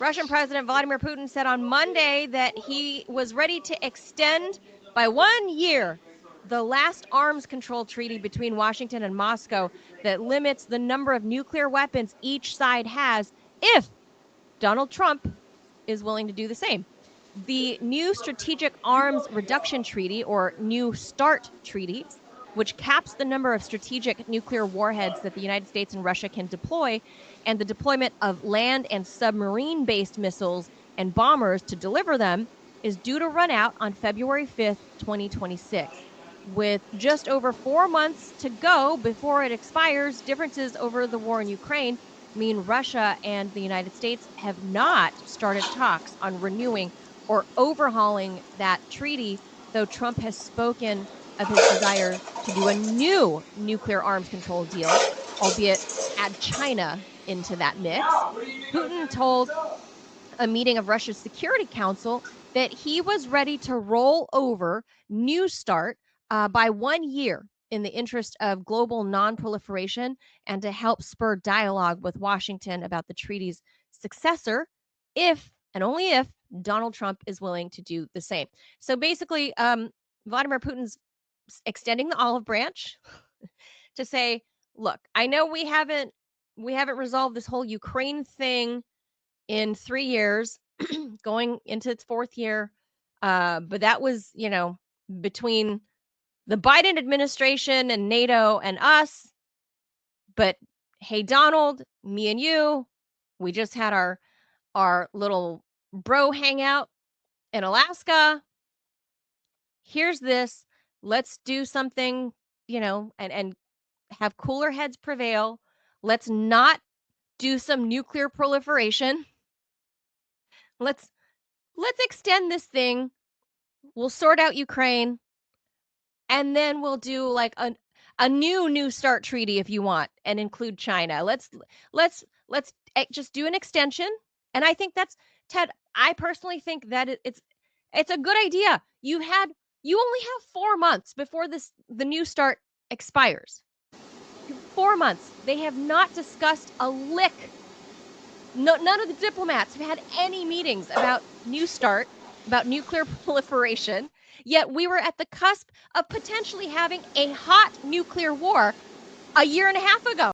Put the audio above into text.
Russian President Vladimir Putin said on Monday that he was ready to extend by 1 year the last arms control treaty between Washington and Moscow that limits the number of nuclear weapons each side has if Donald Trump is willing to do the same. The new Strategic Arms Reduction Treaty, or New START Treaty, which caps the number of strategic nuclear warheads that the United States and Russia can deploy, and the deployment of land and submarine based missiles and bombers to deliver them, is due to run out on February 5th, 2026. With just over 4 months to go before it expires, differences over the war in Ukraine mean Russia and the United States have not started talks on renewing or overhauling that treaty, though Trump has spoken of his desire to do a new nuclear arms control deal, albeit add China into that mix. Putin told a meeting of Russia's Security Council that he was ready to roll over New START by 1 year in the interest of global nonproliferation and to help spur dialogue with Washington about the treaty's successor, if and only if Donald Trump is willing to do the same. So basically, Vladimir Putin's extending the olive branch to say, look, I know we haven't resolved this whole Ukraine thing in 3 years, going into its 4th year. But that was, between the Biden administration and NATO and us. But hey, Donald, me and you, we just had our little bro hangout in Alaska. Here's this. Let's do something, and have cooler heads prevail. Let's not do some nuclear proliferation. Let's extend this thing. We'll sort out Ukraine, and then we'll do like a new START treaty if you want, and include China. Let's just do an extension. And I think that's, Ted, I personally think that it's a good idea. You only have 4 months before the new START expires. 4 months. They have not discussed a lick. No, none of the diplomats have had any meetings about New START, about nuclear proliferation. Yet we were at the cusp of potentially having a hot nuclear war a year and a half ago.